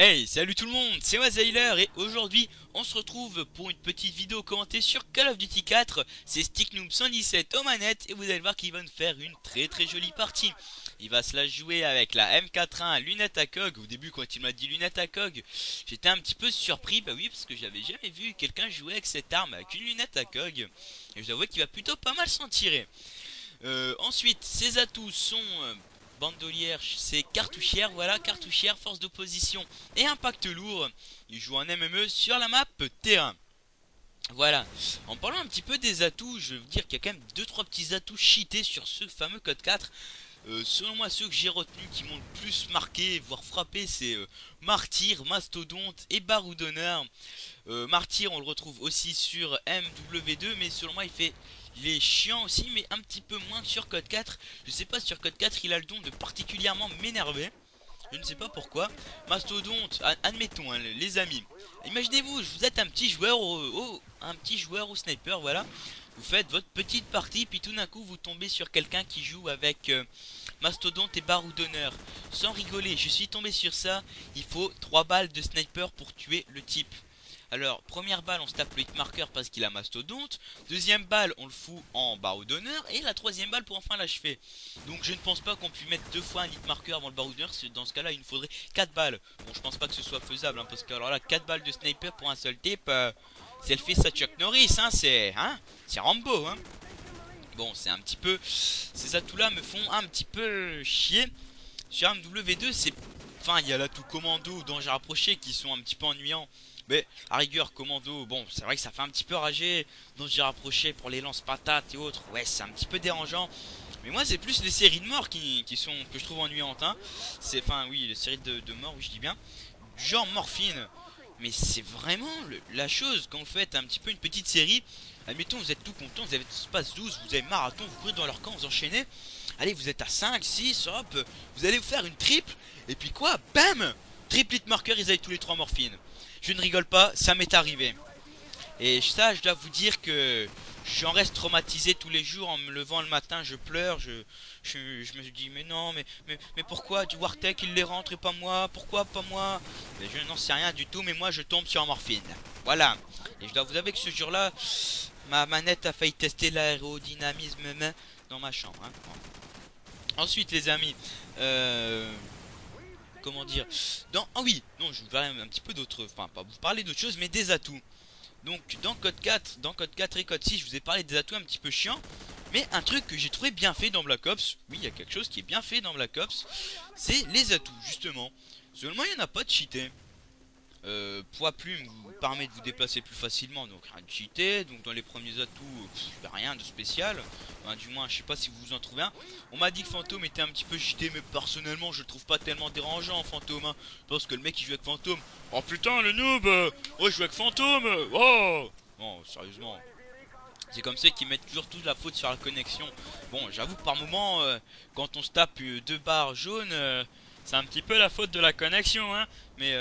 Hey, salut tout le monde, c'est moi Zyler et aujourd'hui on se retrouve pour une petite vidéo commentée sur Call of Duty 4. C'est Sticknoob 117 aux manettes et vous allez voir qu'il va nous faire une très jolie partie. Il va se la jouer avec la M41 lunette à cog. Au début quand il m'a dit lunette à cog, j'étais un petit peu surpris, bah oui parce que j'avais jamais vu quelqu'un jouer avec cette arme avec une lunette à cog. Et je dois avouer qu'il va plutôt pas mal s'en tirer. Ensuite ses atouts sont... bandolière, c'est cartouchière, voilà, cartouchière, force d'opposition et impact lourd. Il joue en MME sur la map terrain. Voilà, en parlant un petit peu des atouts, je veux dire qu'il y a quand même 2-3 petits atouts cheatés sur ce fameux code 4. Selon moi, ceux que j'ai retenus qui m'ont le plus marqué, voire frappé, c'est Martyr, Mastodonte et Baroudonneur. Martyr, on le retrouve aussi sur MW2, mais selon moi, il est chiant aussi, mais un petit peu moins que sur Code 4. Je sais pas, sur Code 4, il a le don de particulièrement m'énerver. Je ne sais pas pourquoi. Mastodonte, admettons, hein, les amis. Imaginez-vous, vous êtes un petit joueur au sniper, voilà. Vous faites votre petite partie, puis tout d'un coup, vous tombez sur quelqu'un qui joue avec Mastodonte et Baroudonneur. Sans rigoler, je suis tombé sur ça. Il faut 3 balles de sniper pour tuer le type. Alors, première balle, on se tape le hitmarker parce qu'il a Mastodonte. Deuxième balle, on le fout en Baroudonneur. Et la troisième balle pour enfin l'achever. Donc, je ne pense pas qu'on puisse mettre 2 fois un hitmarker avant le Baroudonneur. Dans ce cas-là, il nous faudrait 4 balles. Bon, je pense pas que ce soit faisable. Hein, parce que, alors là, 4 balles de sniper pour un seul type, c'est le fils à Chuck Norris. C'est Rambo. Hein. Bon, c'est un petit peu... Ces atouts-là me font un petit peu chier. Sur MW2, c'est... Enfin, il y a l'atout commando ou danger rapproché qui sont un petit peu ennuyants. Mais à rigueur commando, bon c'est vrai que ça fait un petit peu rager. Donc j'ai rapproché pour les lance-patates et autres. Ouais c'est un petit peu dérangeant. Mais moi c'est plus les séries de morts que je trouve ennuyantes hein. C'est enfin oui les séries de morts oui je dis bien. Genre morphine. Mais c'est vraiment la chose quand vous faites un petit peu une petite série. Admettons vous êtes tout content, vous avez passe 12, vous avez marathon, vous courez dans leur camp, vous enchaînez. Allez vous êtes à 5, 6, hop, vous allez vous faire une triple. Et puis quoi, bam, triple hit marker, ils avaient tous les 3 morphines. Je ne rigole pas, ça m'est arrivé. Et ça, je dois vous dire que j'en reste traumatisé tous les jours. En me levant le matin, je pleure. Je me dis, mais non, mais pourquoi du Wartech il les rentre et pas moi? Pourquoi pas moi? Mais je n'en sais rien du tout, mais moi je tombe sur un morphine. Voilà. Et je dois vous avouer que ce jour-là, ma manette a failli tester l'aérodynamisme dans ma chambre. Hein. Ensuite, les amis, comment dire ah oui, non, je vous parler un petit peu d'autres, enfin pas vous parler d'autres choses mais des atouts. Donc dans Code 4, et Code 6, je vous ai parlé des atouts un petit peu chiants, mais un truc que j'ai trouvé bien fait dans Black Ops, oui, il y a quelque chose qui est bien fait dans Black Ops, c'est les atouts justement. Seulement il n'y en a pas de cheaté. Poids plume vous permet de vous déplacer plus facilement, donc rien de cheaté. Donc dans les premiers atouts, rien de spécial. Enfin, du moins, je sais pas si vous en trouvez un. On m'a dit que Fantôme était un petit peu cheaté, mais personnellement, je le trouve pas tellement dérangeant, Fantôme. Hein. Parce que le mec qui joue avec Fantôme, oh putain, le noob, ouais, je joue avec Fantôme, oh. Non, sérieusement. C'est comme ça qu'ils mettent toujours toute la faute sur la connexion. Bon, j'avoue que par moment, quand on se tape 2 barres jaunes, c'est un petit peu la faute de la connexion, hein. Mais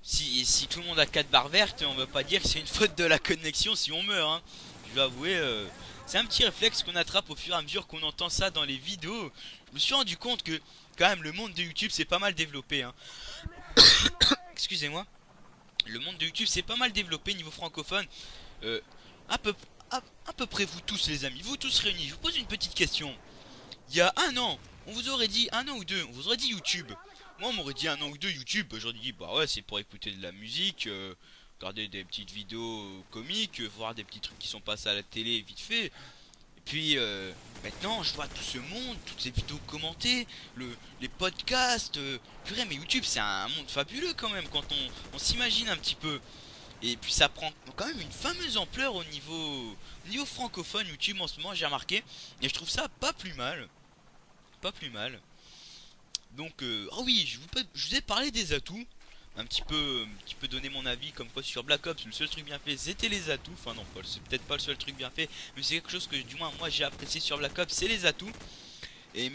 si tout le monde a 4 barres vertes, on va pas dire que c'est une faute de la connexion si on meurt. Hein. Je vais avouer, c'est un petit réflexe qu'on attrape au fur et à mesure qu'on entend ça dans les vidéos. Je me suis rendu compte que quand même le monde de YouTube c'est pas mal développé. Hein. Excusez-moi. Le monde de YouTube c'est pas mal développé niveau francophone. À peu près vous tous les amis, vous tous réunis. Je vous pose une petite question. Il y a un an, on vous aurait dit un an ou deux, on vous aurait dit YouTube. Moi on m'aurait dit un an ou deux YouTube, j'aurais dit bah ouais c'est pour écouter de la musique, regarder des petites vidéos comiques, voir des petits trucs qui sont passés à la télé vite fait. Et puis maintenant je vois tout ce monde, toutes ces vidéos commentées, les podcasts, purée mais YouTube c'est un monde fabuleux quand même quand on s'imagine un petit peu. Et puis ça prend quand même une fameuse ampleur au niveau francophone YouTube en ce moment j'ai remarqué. Et je trouve ça pas plus mal. Pas plus mal. Donc, oh oui, je vous ai parlé des atouts. Un petit peu donner mon avis comme quoi sur Black Ops, le seul truc bien fait c'était les atouts. Enfin non, c'est peut-être pas le seul truc bien fait, mais c'est quelque chose que du moins moi j'ai apprécié sur Black Ops, c'est les atouts.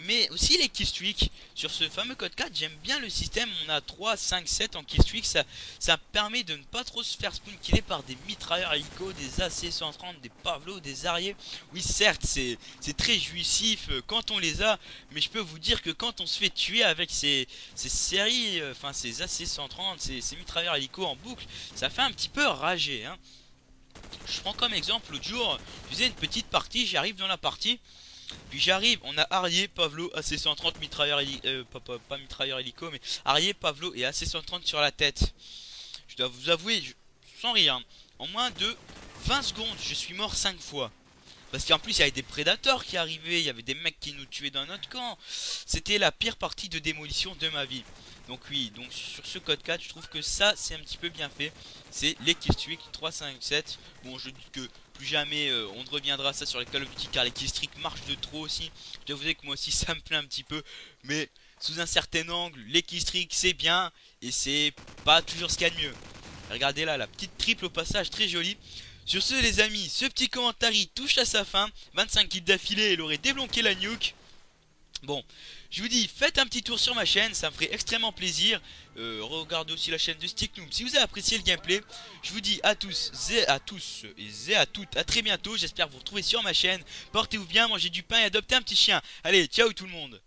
mais aussi les killstreaks. Sur ce fameux code 4, j'aime bien le système. On a 3, 5, 7 en killstreak. Ça permet de ne pas trop se faire spawn killer par des mitrailleurs hélico, des AC-130, des Pavlo, des Harrier. Oui, certes, c'est très jouissif quand on les a, mais je peux vous dire que quand on se fait tuer avec ces séries, enfin ces AC-130, ces mitrailleurs hélico en boucle, ça fait un petit peu rager, hein. Je prends comme exemple l'autre jour, je faisais une petite partie, j'arrive dans la partie, puis j'arrive, on a Harrier, Pavlo, AC-130, mitrailleur pas mitrailleur hélico, mais Harrier, Pavlo et AC-130 sur la tête. Je dois vous avouer, sans rire, hein, en moins de 20 secondes, je suis mort 5 fois. Parce qu'en plus il y avait des prédateurs qui arrivaient, il y avait des mecs qui nous tuaient dans notre camp. C'était la pire partie de démolition de ma vie. Donc oui, donc sur ce code 4, je trouve que ça c'est un petit peu bien fait. C'est les killstreaks 3, 5, 7. Bon, je dis que plus jamais on ne reviendra à ça sur les Call of Duty car les killstreaks marchent de trop aussi. Je dois vous dire que moi aussi ça me plaît un petit peu. Mais sous un certain angle, les killstreaks c'est bien et c'est pas toujours ce qu'il y a de mieux. Regardez là, la petite triple au passage, très jolie. Sur ce les amis, ce petit commentaire touche à sa fin. 25 kills d'affilée, il aurait débloqué la nuke. Bon, je vous dis, faites un petit tour sur ma chaîne, ça me ferait extrêmement plaisir. Regardez aussi la chaîne de StickNoob si vous avez apprécié le gameplay. Je vous dis à tous et à toutes, à très bientôt. J'espère vous retrouver sur ma chaîne. Portez-vous bien, mangez du pain et adoptez un petit chien. Allez, ciao tout le monde.